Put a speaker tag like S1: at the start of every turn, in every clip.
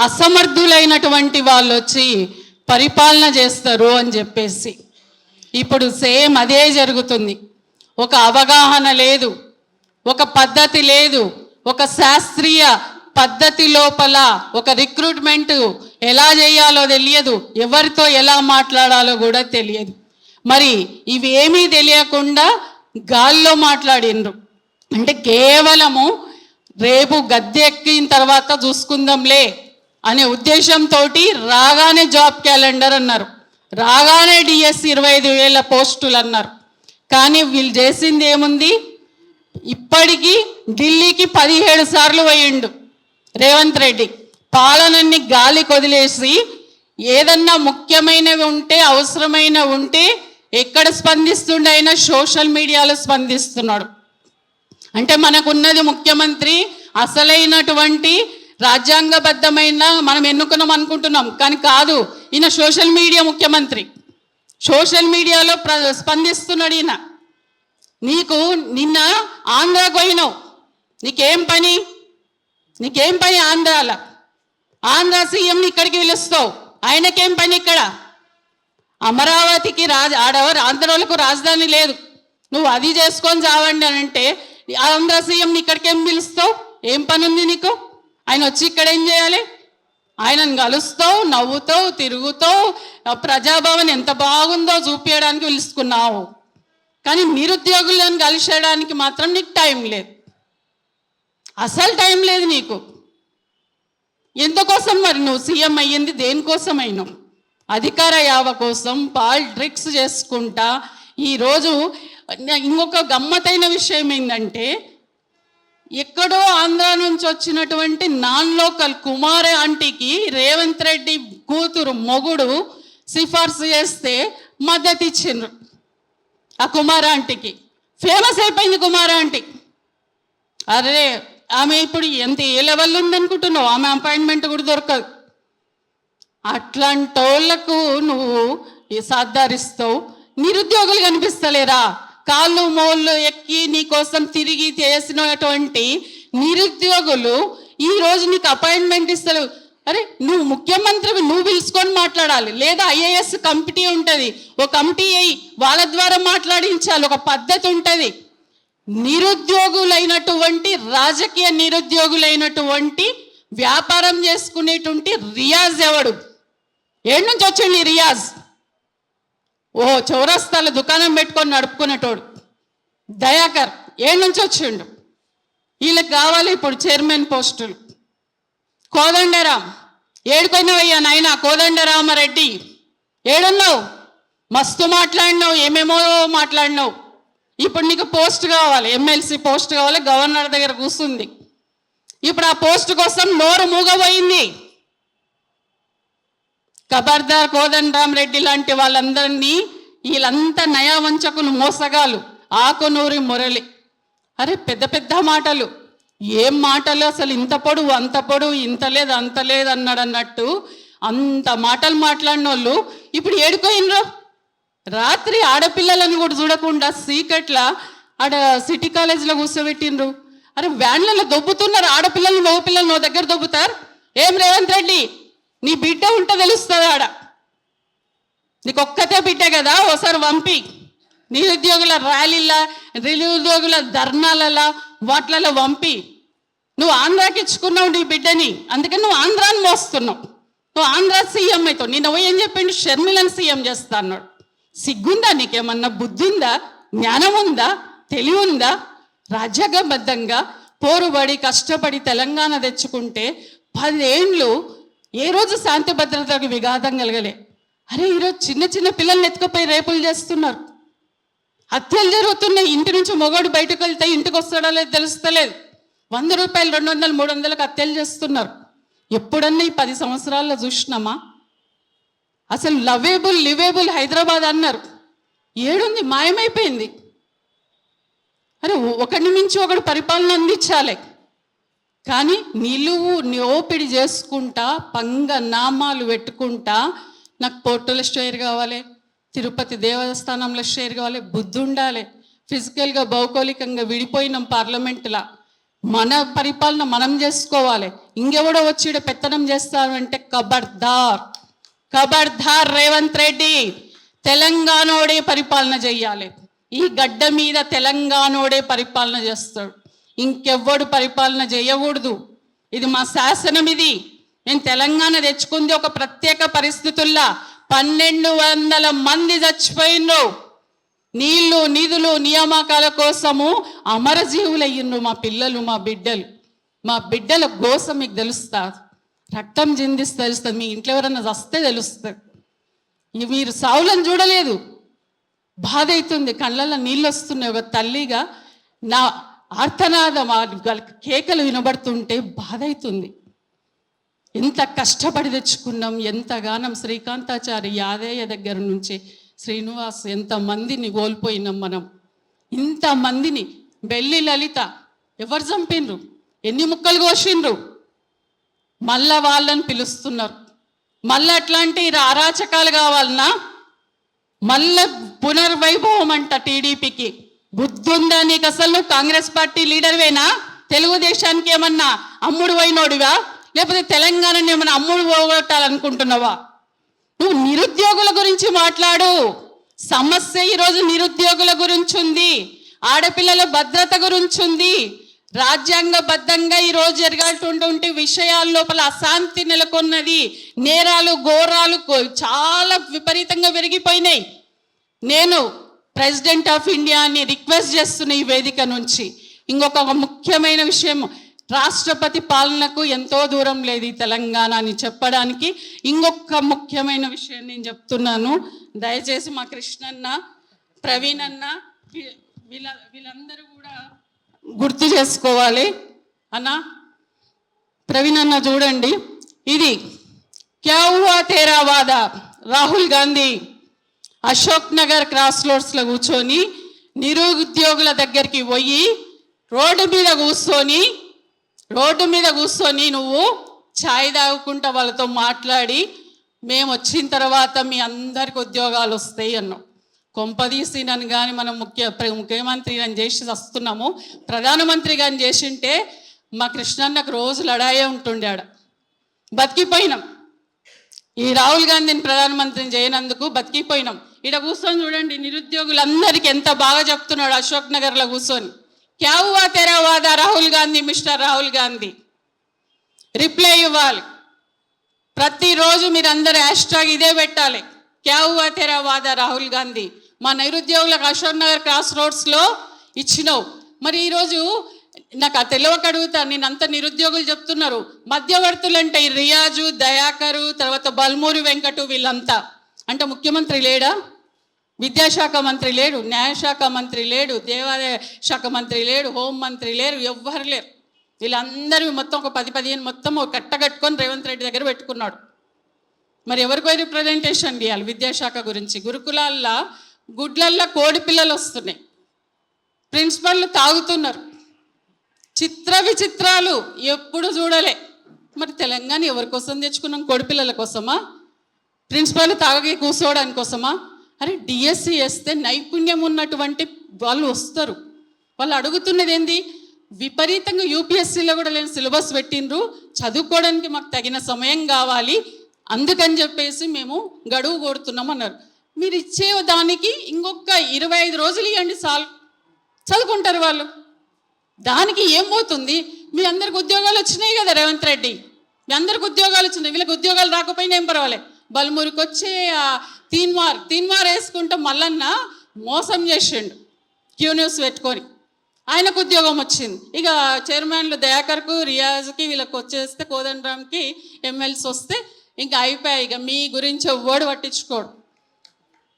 S1: అసమర్థులైనటువంటి వాళ్ళు వచ్చి పరిపాలన చేస్తారు అని చెప్పేసి ఇప్పుడు సేమ్ అదే జరుగుతుంది. ఒక అవగాహన లేదు, ఒక పద్ధతి లేదు, ఒక శాస్త్రీయ పద్ధతి లోపల ఒక రిక్రూట్మెంట్ ఎలా చేయాలో తెలియదు, ఎవరితో ఎలా మాట్లాడాలో కూడా తెలియదు. మరి ఇవి ఏమీ తెలియకుండా గాల్లో మాట్లాడినరు. అంటే కేవలము రేపు గద్దె ఎక్కిన తర్వాత చూసుకుందాంలే అనే ఉద్దేశంతో రాగానే జాబ్ క్యాలెండర్ అన్నారు, రాగానే డిఎస్ 25,000 పోస్టులు అన్నారు. కానీ వీళ్ళు చేసింది ఏముంది? ఇప్పటికీ ఢిల్లీకి 17 సార్లు పోయిండు రేవంత్ రెడ్డి. పాలనని గాలి కొదిలేసి ఏదన్నా ముఖ్యమైనవి ఉంటే అవసరమైన ఉంటే ఎక్కడ స్పందిస్తుండే అయినా సోషల్ మీడియాలో స్పందిస్తున్నాడు. అంటే మనకున్నది ముఖ్యమంత్రి అసలైనటువంటి రాజ్యాంగబద్ధమైన మనం ఎన్నుకున్నాం అనుకుంటున్నాం, కానీ కాదు. ఈయన సోషల్ మీడియా ముఖ్యమంత్రి, సోషల్ మీడియాలో స్పందిస్తున్నాడు ఈయన. నీకు నిన్న ఆంధ్రాకు పోయినావు, నీకేం పని? నీకేం పని ఆంధ్రాల? ఆంధ్ర సీఎంని ఇక్కడికి పిలుస్తావు, ఆయనకేం పని ఇక్కడ? అమరావతికి ఆంధ్రోలకు రాజధాని లేదు, నువ్వు అది చేసుకొని చావండి అని అంటే ఆంధ్ర సీఎంని ఇక్కడికేం పిలుస్తావు? ఏం పని ఉంది నీకు? ఆయన వచ్చి ఇక్కడ ఏం చేయాలి? ఆయనను కలుస్తావు, నవ్వుతావు, తిరుగుతావు, ప్రజాభవన్ ఎంత బాగుందో చూపించడానికి పిలుచుకున్నావు. కానీ నిరుద్యోగులను కలిసేయడానికి మాత్రం నీకు టైం లేదు, అసలు టైం లేదు నీకు. ఎందుకోసం మరి నువ్వు సీఎం అయ్యింది? దేనికోసం అయినావు? అధికార యావ కోసం పాలిటిక్స్ చేసుకుంటా. ఈరోజు ఇంకొక గమ్మతైన విషయం ఏంటంటే, ఎక్కడో ఆంధ్ర నుంచి వచ్చినటువంటి నాన్ లోకల్ కుమార ఆంటీకి రేవంత్ రెడ్డి కూతురు మొగుడు సిఫార్సు చేస్తే మద్దతు ఇచ్చిండ్రు. ఆ కుమార ఆంటీకి ఫేమస్ అయిపోయింది కుమార ఆంటీ. అరే ఆమె ఇప్పుడు ఏ లెవెల్లో ఉందనుకుంటున్నావు? ఆమె అపాయింట్మెంట్ కూడా దొరకదు. అట్లాంటి వాళ్ళకు నువ్వు సాధారిస్తావు. నిరుద్యోగులు కనిపిస్తలేరా? కాళ్ళు మోళ్ళు ఎక్కి నీ కోసం తిరిగి చేసినటువంటి నిరుద్యోగులు ఈరోజు నీకు అపాయింట్మెంట్ ఇస్తారు. అరే నువ్వు ముఖ్యమంత్రివి, నువ్వు పిలుచుకొని మాట్లాడాలి, లేదా ఐఏఎస్ కమిటీ ఉంటుంది, ఒక కమిటీ అయ్యి వాళ్ళ ద్వారా మాట్లాడించాలి, ఒక పద్ధతి ఉంటుంది. నిరుద్యోగులైనటువంటి రాజకీయ నిరుద్యోగులైనటువంటి వ్యాపారం చేసుకునేటువంటి రియాజ్ ఎవడు? ఏడు నుంచి వచ్చింది రియాజ్? ఓ చౌరస్తాల దుకాణం పెట్టుకొని నడుపుకునేటోడు దయాకర్ ఏడు నుంచి వచ్చిండు. వీళ్ళకి కావాలి ఇప్పుడు చైర్మన్ పోస్టులు. కోదండరాం ఏడుకొయినవయ్యా నాయన, కోదండరామరెడ్డి ఏడున్నావు? మస్తు మాట్లాడినావు, ఏమేమో మాట్లాడినావు. ఇప్పుడు నీకు పోస్ట్ కావాలి, ఎమ్మెల్సీ పోస్ట్ కావాలి, గవర్నర్ దగ్గర కూర్చుంది. ఇప్పుడు ఆ పోస్ట్ కోసం నోరు మూగబోయింది. ఖబర్దార్ కోదండరామరెడ్డి లాంటి వాళ్ళందరినీ, వీళ్ళంతా నయా వంచకులు, మోసగాలు, ఆకునూరి మురళి. అరే పెద్ద పెద్ద మాటలు, ఏం మాటలు అసలు! ఇంత పొడువు అంత పొడువు, ఇంత లేదు అంత లేదు అన్నాడు అన్నట్టు అంత మాటలు మాట్లాడిన వాళ్ళు ఇప్పుడు ఏడుకోయినరు. రాత్రి ఆడపిల్లలను కూడా చూడకుండా సీకట్ల ఆడ సిటీ కాలేజీలో కూర్చోబెట్టిండ్రు. అరే వ్యాన్లలో దొబ్బుతున్నారు ఆడపిల్లలు, మగపిల్లలు నువ్వు దగ్గర దొబ్బుతారు. ఏం రేవంత్ రెడ్డి, నీ బిడ్డ ఉంటే తెలుస్తుంది ఆడ, నీకు ఒక్కతే బిడ్డ కదా, ఒకసారి పంపి నిరుద్యోగుల ర్యాలీలా, నిరుద్యోగుల ధర్నాలలో వాట్లలో పంపి. నువ్వు ఆంధ్రాకి ఇచ్చుకున్నావు నీ బిడ్డని, అందుకని నువ్వు ఆంధ్రాని మోస్తున్నావు. నువ్వు ఆంధ్ర సీఎం అవుతావు. నిన్న ఏం చెప్పిండు? షర్మిలను సీఎం చేస్తా అన్నాడు. సిగ్గుందా నీకేమన్నా? బుద్ధి ఉందా? జ్ఞానం ఉందా? తెలివి ఉందా? రాజ్యాంగబద్ధంగా పోరుబడి కష్టపడి తెలంగాణ తెచ్చుకుంటే 10 ఏళ్ళు ఏ రోజు శాంతి భద్రతకు విఘాతం కలగలే. అరే ఈరోజు చిన్న చిన్న పిల్లల్ని ఎత్తుకుపోయి రేపులు చేస్తున్నారు, హత్యలు జరుగుతున్నాయి. ఇంటి నుంచి మొగోడు బయటకు వెళ్తే ఇంటికి వస్తాడో లేదు తెలుస్తలేదు. 100 రూపాయలు 200 300లకు హత్యలు చేస్తున్నారు. ఎప్పుడన్నా ఈ 10 సంవత్సరాల్లో చూసినామా? అసలు లవేబుల్ లివేబుల్ హైదరాబాద్ అన్నారు, ఏడుంది? మాయమైపోయింది. అరే ఒకటి నుంచి ఒకడు పరిపాలన అందించాలి, కానీ నిలువు ఓపిడి చేసుకుంటా పంగ నామాలు పెట్టుకుంటా నాకు పోర్టుల స్టేర్ కావాలి, తిరుపతి దేవస్థానంలో షేర్ కావాలి. బుద్ధి ఉండాలి. ఫిజికల్గా భౌగోళికంగా విడిపోయినాం పార్లమెంటులా. మన పరిపాలన మనం చేసుకోవాలి. ఇంకెవడో వచ్చి ఈడ పెత్తనం చేస్తారు అంటే ఖబర్దార్, ఖబర్దార్ రేవంత్ రెడ్డి. తెలంగాణోడే పరిపాలన చెయ్యాలి. ఈ గడ్డ మీద తెలంగాణోడే పరిపాలన చేస్తాడు, ఇంకెవ్వడు పరిపాలన చేయకూడదు. ఇది మా శాసనం. ఇది నేను తెలంగాణ తెచ్చుకుంది ఒక ప్రత్యేక పరిస్థితుల్లో. 1200 మంది చచ్చిపోయిండ్రు. నీళ్లు నిధులు నియామకాల కోసము అమరజీవులయ్యిండ్రు మా పిల్లలు, మా బిడ్డల కోసం మీకు తెలుస్తా. రక్తం చిందిస్తే తెలుస్తుంది, మీ ఇంట్లో ఎవరన్నా వస్తే తెలుస్తుంది. మీరు సావులను చూడలేదు, బాధ అవుతుంది, కళ్ళల్లో నీళ్ళు వస్తున్నాయి. ఒక తల్లిగా నా ఆర్తనాదం, కేకలు వినబడుతుంటే బాధ అవుతుంది. ఎంత కష్టపడి తెచ్చుకున్నాం, ఎంతగానం శ్రీకాంతాచారి యాదయ్య దగ్గర నుంచి శ్రీనివాస్, ఎంతమందిని కోల్పోయినాం మనం. ఇంతమందిని, బెల్లి లలిత ఎవరు చంపిండ్రు, ఎన్ని ముక్కలు కోసిండ్రు, మళ్ళా వాళ్ళని పిలుస్తున్నారు. మళ్ళీ అట్లాంటి అరాచకాలు కావాలన్నా, మళ్ళా పునర్వైభవం అంట టీడీపీకి. బుద్ధుందా నీకు? అసలు నువ్వు కాంగ్రెస్ పార్టీ లీడర్వేనా? తెలుగుదేశానికి ఏమన్నా అమ్ముడు పోయినోడివా? లేకపోతే తెలంగాణని ఏమన్నా అమ్ముడు పోగొట్టాలనుకుంటున్నావా? నువ్వు నిరుద్యోగుల గురించి మాట్లాడు. సమస్య ఈరోజు నిరుద్యోగుల గురించి ఉంది, ఆడపిల్లల భద్రత గురించి ఉంది. రాజ్యాంగబద్ధంగా ఈరోజు జరగాల్సినటువంటి విషయాల లోపల అశాంతి నెలకొన్నది. నేరాలు ఘోరాలు చాలా విపరీతంగా పెరిగిపోయినాయి. నేను ప్రెసిడెంట్ ఆఫ్ ఇండియాని రిక్వెస్ట్ చేస్తున్న ఈ వేదిక నుంచి ఇంకొక ముఖ్యమైన విషయం, రాష్ట్రపతి పాలనకు ఎంతో దూరం లేదు ఈ తెలంగాణ అని చెప్పడానికి ఇంకొక ముఖ్యమైన విషయం నేను చెప్తున్నాను. దయచేసి మా కృష్ణన్న, ప్రవీణ్ అన్న వీళ్ళందరూ కూడా గుర్తు చేసుకోవాలి. అన్న ప్రవీణ్ అన్న చూడండి, ఇది క్యా హువా తేరా వాదా. రాహుల్ గాంధీ అశోక్ నగర్ క్రాస్ రోడ్స్లో కూర్చొని నిరుద్యోగుల దగ్గరికి పోయి రోడ్డు మీద కూర్చొని నువ్వు ఛాయ్ తాగుకుంటా వాళ్ళతో మాట్లాడి, మేము వచ్చిన తర్వాత మీ అందరికి ఉద్యోగాలు వస్తాయి అన్నాం. కొంపదీసి నన్ను కానీ మనం ముఖ్యమంత్రి అని చేసి వస్తున్నాము, ప్రధానమంత్రి కానీ చేసింటే మా కృష్ణన్నకు రోజు లడాయే ఉంటుండే. ఆడ బతికిపోయినాం. ఈ రాహుల్ గాంధీని ప్రధానమంత్రిని చేయనందుకు బతికిపోయినాం. ఇక్కడ కూర్చొని చూడండి, నిరుద్యోగులందరికీ ఎంత బాగా చెప్తున్నాడు అశోక్ నగర్లో కూర్చొని. క్యా హువా తేరా వాదా రాహుల్ గాంధీ, మిస్టర్ రాహుల్ గాంధీ రిప్లై ఇవ్వాలి. ప్రతిరోజు మీరు అందరు హ్యాష్ట్యాగ్ ఇదే పెట్టాలి, క్యా హువా తేరా వాదా రాహుల్ గాంధీ. మా నిరుద్యోగులకు అశోక్ నగర్ క్రాస్ రోడ్స్లో ఇచ్చినావు. మరి ఈరోజు నాకు తెలియక అడుగుతా, నేను అంత నిరుద్యోగులు చెప్తున్నారు, మధ్యవర్తులు అంటే ఈ రియాజు, దయాకరు, తర్వాత బల్మూరి వెంకటు, వీళ్ళంతా అంటే ముఖ్యమంత్రి లేడా? విద్యాశాఖ మంత్రి లేడు, న్యాయశాఖ మంత్రి లేడు, దేవాదాయ శాఖ మంత్రి లేడు, హోంమంత్రి లేరు, ఎవ్వరు లేరు. వీళ్ళందరూ మొత్తం ఒక 10-15 మొత్తం ఒక కట్టగట్టుకొని రేవంత్ రెడ్డి దగ్గర పెట్టుకున్నాడు. మరి ఎవరికో రిప్రజెంటేషన్ ఇవ్వాలి విద్యాశాఖ గురించి. గురుకులాల్లో గుడ్లల్లో కోడి పిల్లలు వస్తున్నాయి, ప్రిన్సిపల్లు తాగుతున్నారు, చిత్ర విచిత్రాలు ఎప్పుడు చూడలే. మరి తెలంగాణ ఎవరి కోసం తెచ్చుకున్నాం? కోడి పిల్లల కోసమా? ప్రిన్సిపల్ తాగి కూర్చోవడానికి కోసమా? అరే డిఎస్సి వేస్తే నైపుణ్యం ఉన్నటువంటి వాళ్ళు వస్తారు. వాళ్ళు అడుగుతున్నది ఏంది? విపరీతంగా యూపీఎస్సీలో కూడా లేని సిలబస్ పెట్టిండ్రు, చదువుకోవడానికి మాకు తగిన సమయం కావాలి, అందుకని చెప్పేసి మేము గడువు కొడుతున్నాం అన్నారు. మీరు ఇచ్చే దానికి ఇంకొక 25 రోజులు ఇవ్వండి చాలు, చదువుకుంటారు వాళ్ళు. దానికి ఏం పోతుంది? మీ అందరికి ఉద్యోగాలు వచ్చినాయి కదా రేవంత్ రెడ్డి, మీ అందరికి ఉద్యోగాలు వచ్చినాయి, వీళ్ళకి ఉద్యోగాలు రాకపోయినా ఏం పర్వాలే. బల్మూరికి వచ్చే తీన్మార్ వేసుకుంటే మల్లన్న మోసం చేసిండు క్యూ న్యూస్ పెట్టుకొని, ఆయనకు ఉద్యోగం వచ్చింది. ఇక చైర్మన్లు దయాకర్కు, రియాజ్కి, వీళ్ళకి వచ్చేస్తే కోదండరామ్కి ఎమ్మెల్సీ వస్తే ఇంకా అయిపోయాయి. ఇక మీ గురించి ఎవ్వడు పట్టించుకోడు.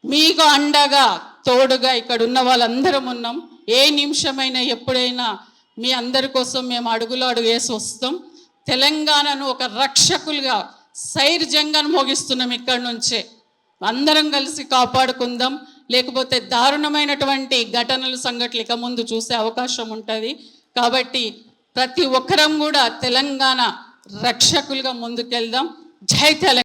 S1: మీకు అండగా తోడుగా ఇక్కడ ఉన్న వాళ్ళందరం ఉన్నాం. ఏ నిమిషమైనా ఎప్పుడైనా మీ అందరి కోసం మేము అడుగులో అడుగు వేసి వస్తాం. తెలంగాణను ఒక రక్షకులుగా సైర్ జంగాన్ని మోగిస్తున్నాం. ఇక్కడి నుంచే అందరం కలిసి కాపాడుకుందాం, లేకపోతే దారుణమైనటువంటి ఘటనలు, సంఘటనలు ఇక ముందు చూసే అవకాశం ఉంటుంది. కాబట్టి ప్రతి ఒక్కరం కూడా తెలంగాణ రక్షకులుగా ముందుకెళ్దాం. జై తెలంగాణ.